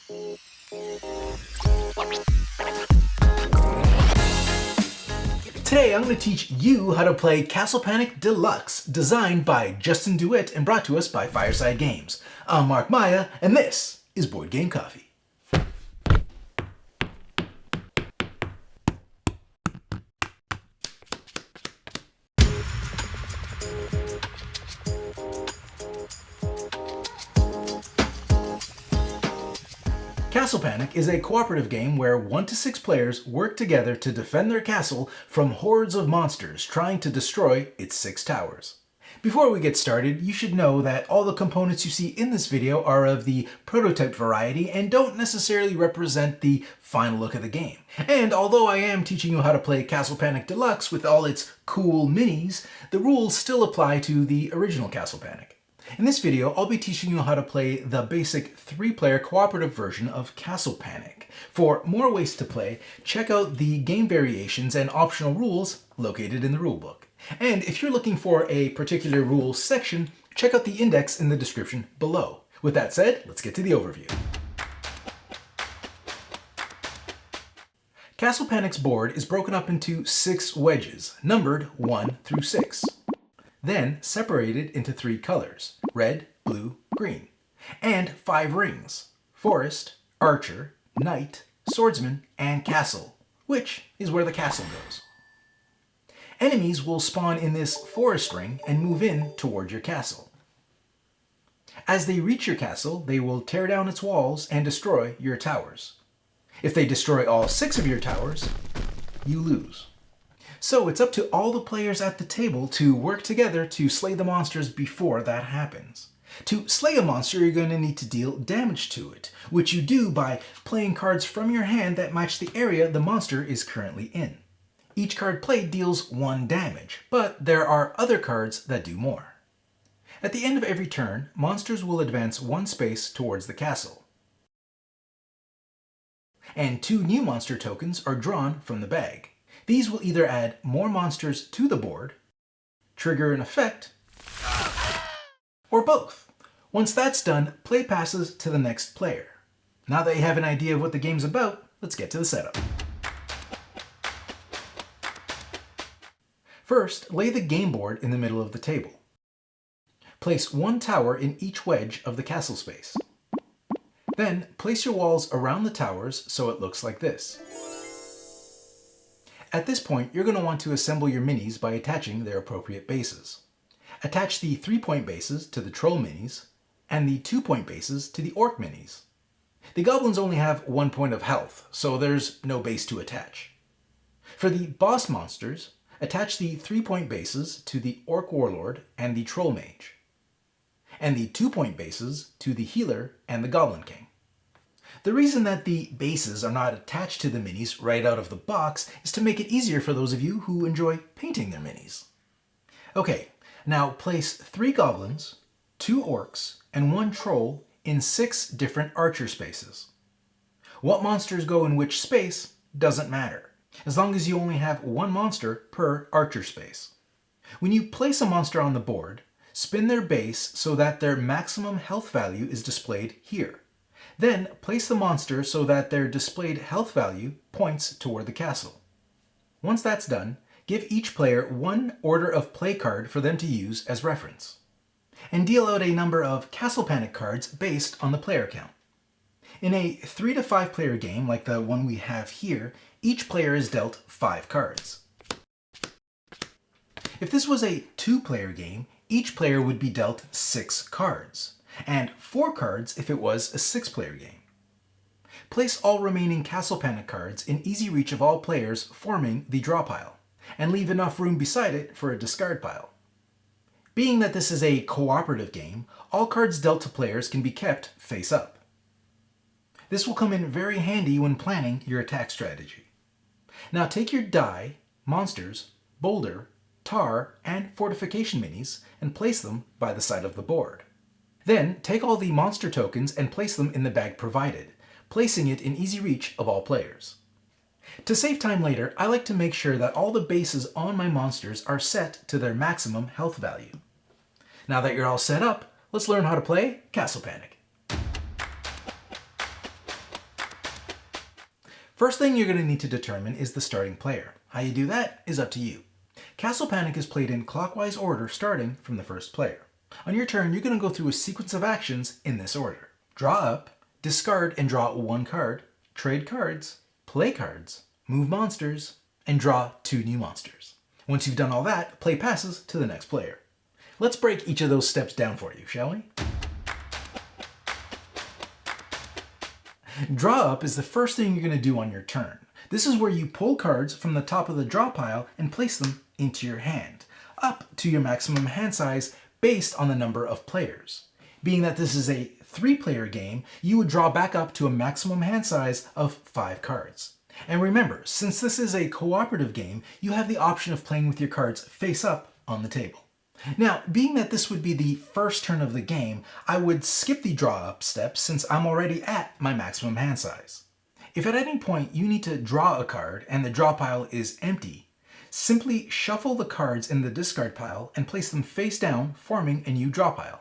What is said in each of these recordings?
Today I'm going to teach you how to play Castle Panic Deluxe, designed by Justin DeWitt and brought to us by Fireside Games. I'm Mark Maya, and this is Board Game Coffee. Castle Panic is a cooperative game where 1 to 6 players work together to defend their castle from hordes of monsters trying to destroy its 6 towers. Before we get started, you should know that all the components you see in this video are of the prototype variety and don't necessarily represent the final look of the game. And although I am teaching you how to play Castle Panic Deluxe with all its cool minis, the rules still apply to the original Castle Panic. In this video, I'll be teaching you how to play the basic 3-player cooperative version of Castle Panic. For more ways to play, check out the game variations and optional rules located in the rulebook. And if you're looking for a particular rules section, check out the index in the description below. With that said, let's get to the overview. Castle Panic's board is broken up into 6 wedges, numbered 1 through 6. Then separated into 3 colors, red, blue, green, and 5 rings, forest, archer, knight, swordsman, and castle, which is where the castle goes. Enemies will spawn in this forest ring and move in toward your castle. As they reach your castle, they will tear down its walls and destroy your towers. If they destroy all 6 of your towers, you lose. So it's up to all the players at the table to work together to slay the monsters before that happens. To slay a monster, you're going to need to deal damage to it, which you do by playing cards from your hand that match the area the monster is currently in. Each card played deals 1 damage, but there are other cards that do more. At the end of every turn, monsters will advance 1 space towards the castle. And 2 new monster tokens are drawn from the bag. These will either add more monsters to the board, trigger an effect, or both. Once that's done, play passes to the next player. Now that you have an idea of what the game's about, let's get to the setup. First, lay the game board in the middle of the table. Place 1 tower in each wedge of the castle space. Then, place your walls around the towers so it looks like this. At this point, you're going to want to assemble your minis by attaching their appropriate bases. Attach the 3-point bases to the troll minis, and the 2-point bases to the orc minis. The goblins only have 1 point of health, so there's no base to attach. For the boss monsters, attach the 3-point bases to the orc warlord and the troll mage, and the 2-point bases to the healer and the goblin king. The reason that the bases are not attached to the minis right out of the box is to make it easier for those of you who enjoy painting their minis. Okay, now place 3 goblins, 2 orcs, and 1 troll in 6 different archer spaces. What monsters go in which space doesn't matter, as long as you only have 1 monster per archer space. When you place a monster on the board, spin their base so that their maximum health value is displayed here. Then place the monster so that their displayed health value points toward the castle. Once that's done, give each player 1 order of play card for them to use as reference. And deal out a number of Castle Panic cards based on the player count. In a 3 to 5 player game like the one we have here, each player is dealt 5 cards. If this was a 2-player game, each player would be dealt 6 cards. And 4 cards if it was a 6-player game. Place all remaining Castle Panic cards in easy reach of all players, forming the draw pile, and leave enough room beside it for a discard pile. Being that this is a cooperative game, all cards dealt to players can be kept face up. This will come in very handy when planning your attack strategy. Now take your die, monsters, boulder, tar, and fortification minis and place them by the side of the board. Then take all the monster tokens and place them in the bag provided, placing it in easy reach of all players. To save time later, I like to make sure that all the bases on my monsters are set to their maximum health value. Now that you're all set up, let's learn how to play Castle Panic. First thing you're going to need to determine is the starting player. How you do that is up to you. Castle Panic is played in clockwise order starting from the first player. On your turn, you're going to go through a sequence of actions in this order. Draw up, discard and draw one card, trade cards, play cards, move monsters, and draw 2 new monsters. Once you've done all that, play passes to the next player. Let's break each of those steps down for you, shall we? Draw up is the first thing you're going to do on your turn. This is where you pull cards from the top of the draw pile and place them into your hand, up to your maximum hand size based on the number of players. Being that this is a 3-player game, you would draw back up to a maximum hand size of 5 cards. And remember, since this is a cooperative game, you have the option of playing with your cards face up on the table. Now, being that this would be the first turn of the game, I would skip the draw up step since I'm already at my maximum hand size. If at any point you need to draw a card and the draw pile is empty, simply shuffle the cards in the discard pile and place them face down, forming a new draw pile.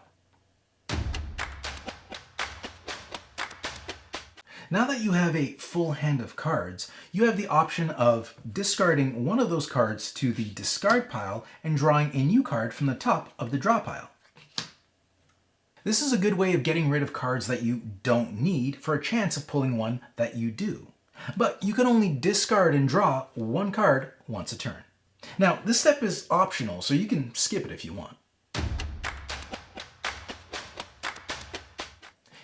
Now that you have a full hand of cards, you have the option of discarding one of those cards to the discard pile and drawing a new card from the top of the draw pile. This is a good way of getting rid of cards that you don't need for a chance of pulling one that you do. But you can only discard and draw one card once a turn. Now, this step is optional, so you can skip it if you want.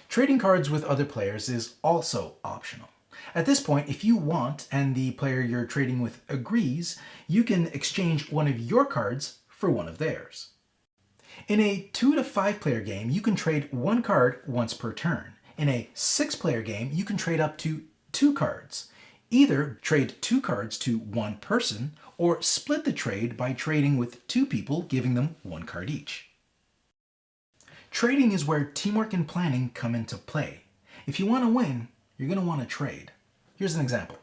Trading cards with other players is also optional. At this point, if you want and the player you're trading with agrees, you can exchange one of your cards for one of theirs. In a 2 to 5 player game, you can trade one card once per turn. In a 6-player game, you can trade up to 2 cards. Either trade 2 cards to one person, or split the trade by trading with 2 people, giving them 1 card each. Trading is where teamwork and planning come into play. If you want to win, you're going to want to trade. Here's an example.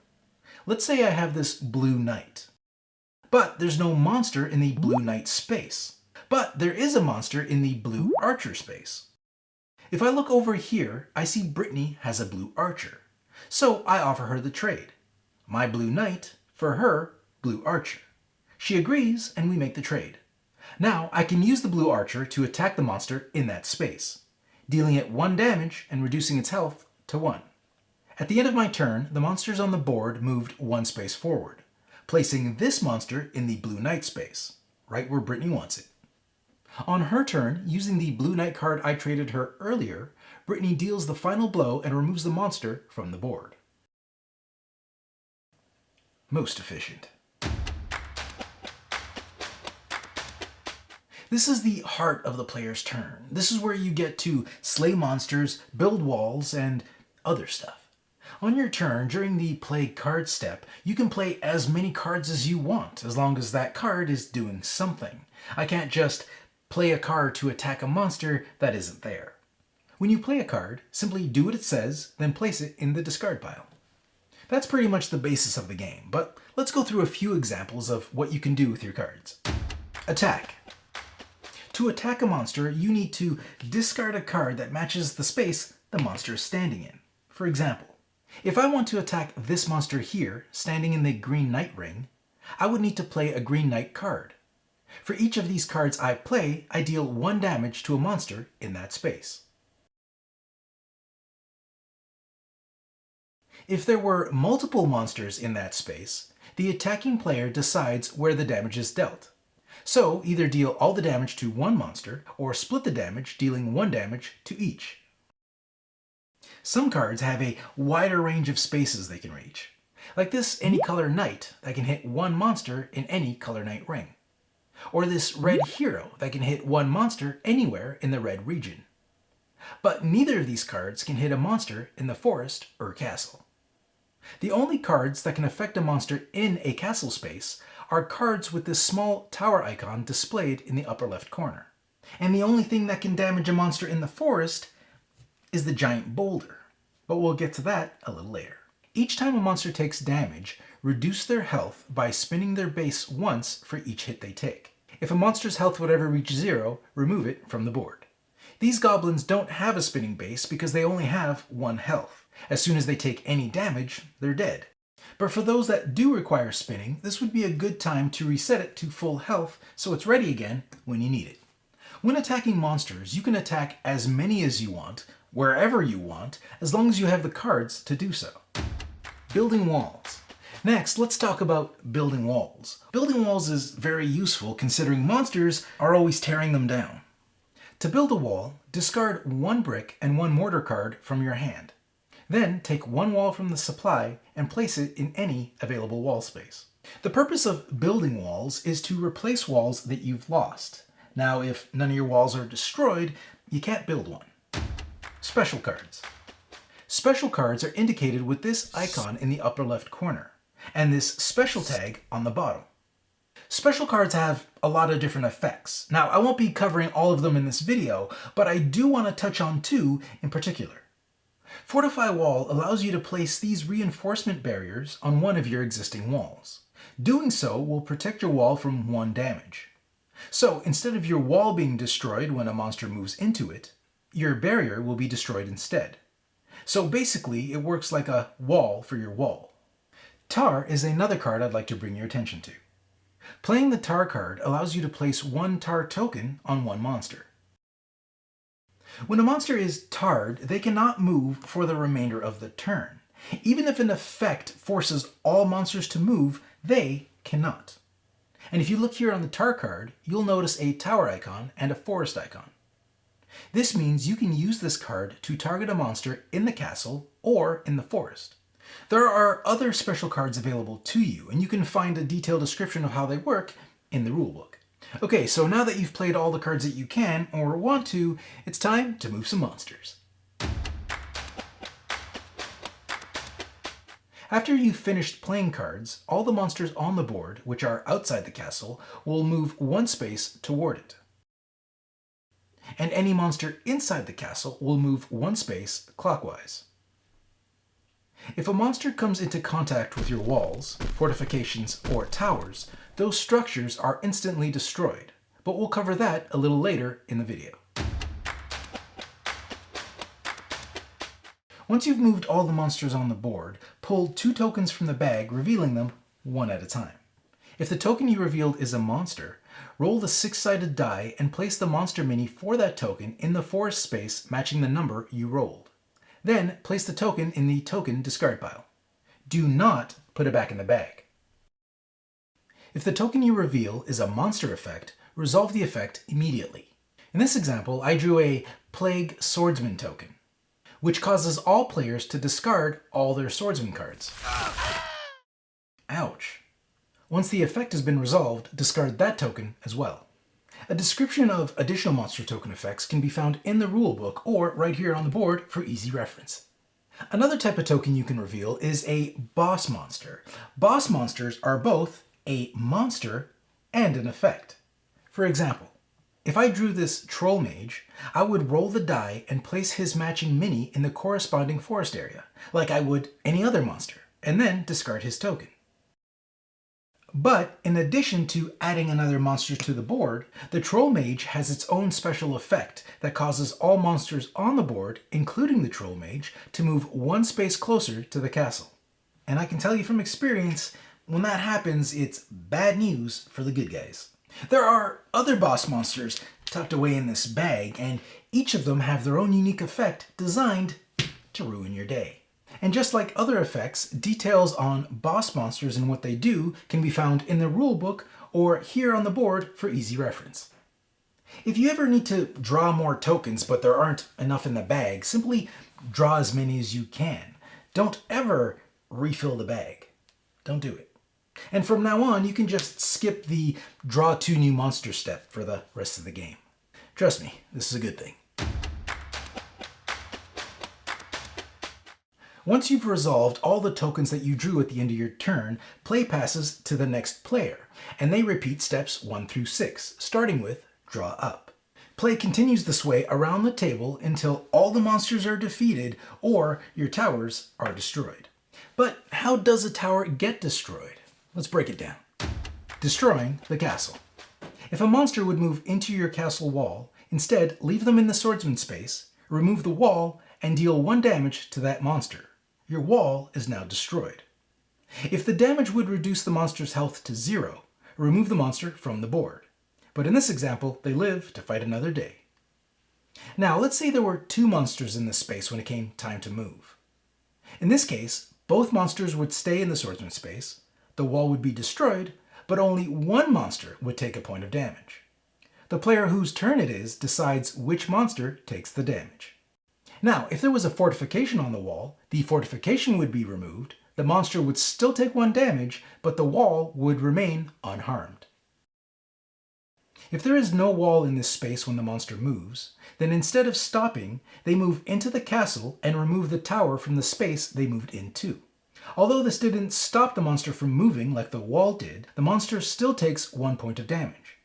Let's say I have this blue knight, but there's no monster in the blue knight space. But there is a monster in the blue archer space. If I look over here, I see Brittany has a blue archer. So I offer her the trade. My blue knight for her blue archer. She agrees and we make the trade. Now I can use the blue archer to attack the monster in that space, dealing it 1 damage and reducing its health to 1. At the end of my turn, the monsters on the board moved 1 space forward, placing this monster in the blue knight space, right where Brittany wants it. On her turn, using the blue knight card I traded her earlier, Brittany deals the final blow and removes the monster from the board. Most efficient. This is the heart of the player's turn. This is where you get to slay monsters, build walls, and other stuff. On your turn, during the play card step, you can play as many cards as you want, as long as that card is doing something. I can't just play a card to attack a monster that isn't there. When you play a card, simply do what it says, then place it in the discard pile. That's pretty much the basis of the game, but let's go through a few examples of what you can do with your cards. Attack. To attack a monster, you need to discard a card that matches the space the monster is standing in. For example, if I want to attack this monster here, standing in the green knight ring, I would need to play a green knight card. For each of these cards I play, I deal 1 damage to a monster in that space. If there were multiple monsters in that space, the attacking player decides where the damage is dealt. So either deal all the damage to one monster, or split the damage, dealing 1 damage to each. Some cards have a wider range of spaces they can reach. Like this any color knight that can hit 1 monster in any color knight ring. Or this red hero that can hit 1 monster anywhere in the red region. But neither of these cards can hit a monster in the forest or castle. The only cards that can affect a monster in a castle space are cards with this small tower icon displayed in the upper left corner. And the only thing that can damage a monster in the forest is the giant boulder. But we'll get to that a little later. Each time a monster takes damage, reduce their health by spinning their base once for each hit they take. If a monster's health would ever reach 0, remove it from the board. These goblins don't have a spinning base because they only have 1 health. As soon as they take any damage, they're dead. But for those that do require spinning, this would be a good time to reset it to full health so it's ready again when you need it. When attacking monsters, you can attack as many as you want, wherever you want, as long as you have the cards to do so. Building walls. Next, let's talk about building walls. Building walls is very useful considering monsters are always tearing them down. To build a wall, discard one brick and one mortar card from your hand. Then take one wall from the supply and place it in any available wall space. The purpose of building walls is to replace walls that you've lost. Now, if none of your walls are destroyed, you can't build one. Special cards. Special cards are indicated with this icon in the upper left corner, and this special tag on the bottom. Special cards have a lot of different effects. Now, I won't be covering all of them in this video, but I do want to touch on two in particular. Fortify Wall allows you to place these reinforcement barriers on one of your existing walls. Doing so will protect your wall from 1 damage. So instead of your wall being destroyed when a monster moves into it, your barrier will be destroyed instead. So basically, it works like a wall for your wall. Tar is another card I'd like to bring your attention to. Playing the Tar card allows you to place 1 Tar token on 1 monster. When a monster is tarred, they cannot move for the remainder of the turn. Even if an effect forces all monsters to move, they cannot. And if you look here on the Tar card, you'll notice a tower icon and a forest icon. This means you can use this card to target a monster in the castle or in the forest. There are other special cards available to you, and you can find a detailed description of how they work in the rulebook. Okay, so now that you've played all the cards that you can or want to, it's time to move some monsters. After you've finished playing cards, all the monsters on the board, which are outside the castle, will move 1 space toward it. And any monster inside the castle will move 1 space clockwise. If a monster comes into contact with your walls, fortifications, or towers, those structures are instantly destroyed, but we'll cover that a little later in the video. Once you've moved all the monsters on the board, pull 2 tokens from the bag, revealing them one at a time. If the token you revealed is a monster, roll the 6-sided die and place the monster mini for that token in the forest space matching the number you rolled. Then place the token in the token discard pile. Do not put it back in the bag. If the token you reveal is a monster effect, resolve the effect immediately. In this example, I drew a Plague Swordsman token, which causes all players to discard all their swordsman cards. Ouch. Once the effect has been resolved, discard that token as well. A description of additional monster token effects can be found in the rulebook or right here on the board for easy reference. Another type of token you can reveal is a boss monster. Boss monsters are both a monster and an effect. For example, if I drew this troll mage, I would roll the die and place his matching mini in the corresponding forest area, like I would any other monster, and then discard his token. But in addition to adding another monster to the board, the troll mage has its own special effect that causes all monsters on the board, including the troll mage, to move 1 space closer to the castle. And I can tell you from experience, when that happens, it's bad news for the good guys. There are other boss monsters tucked away in this bag, and each of them have their own unique effect designed to ruin your day. And just like other effects, details on boss monsters and what they do can be found in the rulebook or here on the board for easy reference. If you ever need to draw more tokens but there aren't enough in the bag, simply draw as many as you can. Don't ever refill the bag. Don't do it. And from now on, you can just skip the draw 2 new monsters step for the rest of the game. Trust me, this is a good thing. Once you've resolved all the tokens that you drew at the end of your turn, play passes to the next player, and they repeat steps 1 through 6, starting with draw up. Play continues this way around the table until all the monsters are defeated or your towers are destroyed. But how does a tower get destroyed? Let's break it down. Destroying the castle. If a monster would move into your castle wall, instead leave them in the swordsman space, remove the wall, and deal 1 damage to that monster. Your wall is now destroyed. If the damage would reduce the monster's health to 0, remove the monster from the board. But in this example, they live to fight another day. Now, let's say there were 2 monsters in this space when it came time to move. In this case, both monsters would stay in the swordsman space, the wall would be destroyed, but only one monster would take a point of damage. The player whose turn it is decides which monster takes the damage. Now, if there was a fortification on the wall, the fortification would be removed, the monster would still take 1 damage, but the wall would remain unharmed. If there is no wall in this space when the monster moves, then instead of stopping, they move into the castle and remove the tower from the space they moved into. Although this didn't stop the monster from moving like the wall did, the monster still takes 1 point of damage.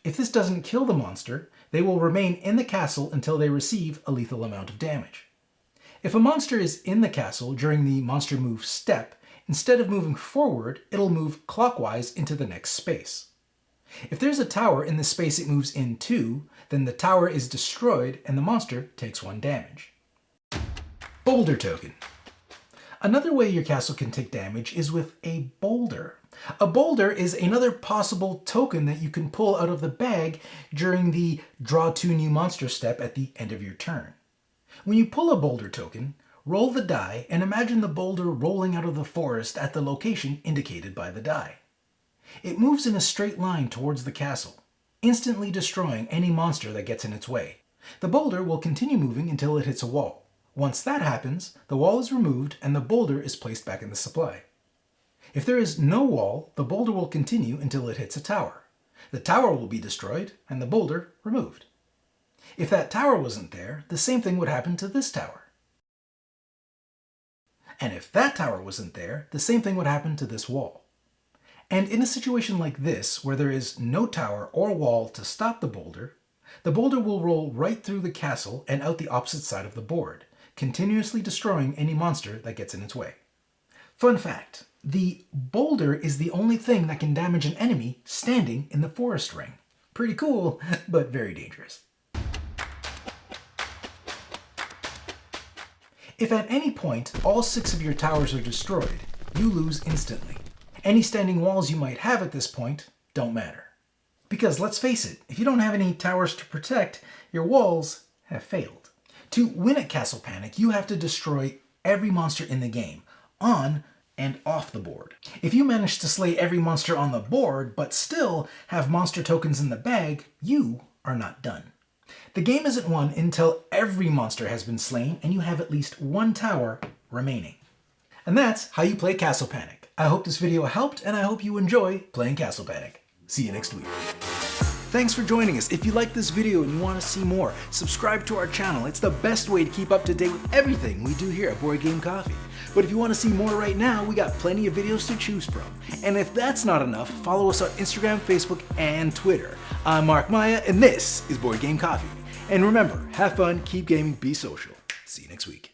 If this doesn't kill the monster, they will remain in the castle until they receive a lethal amount of damage. If a monster is in the castle during the monster move step, instead of moving forward, it'll move clockwise into the next space. If there's a tower in the space it moves into, then the tower is destroyed and the monster takes 1 damage. Boulder Token. Another way your castle can take damage is with a boulder. A boulder is another possible token that you can pull out of the bag during the draw 2 new monster step at the end of your turn. When you pull a boulder token, roll the die and imagine the boulder rolling out of the forest at the location indicated by the die. It moves in a straight line towards the castle, instantly destroying any monster that gets in its way. The boulder will continue moving until it hits a wall. Once that happens, the wall is removed and the boulder is placed back in the supply. If there is no wall, the boulder will continue until it hits a tower. The tower will be destroyed and the boulder removed. If that tower wasn't there, the same thing would happen to this tower. And if that tower wasn't there, the same thing would happen to this wall. And in a situation like this, where there is no tower or wall to stop the boulder will roll right through the castle and out the opposite side of the board, continuously destroying any monster that gets in its way. Fun fact, the boulder is the only thing that can damage an enemy standing in the forest ring. Pretty cool, but very dangerous. If at any point all 6 of your towers are destroyed, you lose instantly. Any standing walls you might have at this point don't matter. Because let's face it, if you don't have any towers to protect, your walls have failed. To win at Castle Panic, you have to destroy every monster in the game, on and off the board. If you manage to slay every monster on the board, but still have monster tokens in the bag, you are not done. The game isn't won until every monster has been slain and you have at least 1 tower remaining. And that's how you play Castle Panic. I hope this video helped, and I hope you enjoy playing Castle Panic. See you next week. Thanks for joining us. If you like this video and you want to see more, subscribe to our channel. It's the best way to keep up to date with everything we do here at Board Game Coffee. But if you want to see more right now, we got plenty of videos to choose from. And if that's not enough, follow us on Instagram, Facebook, and Twitter. I'm Mark Maya, and this is Board Game Coffee. And remember, have fun, keep gaming, be social. See you next week.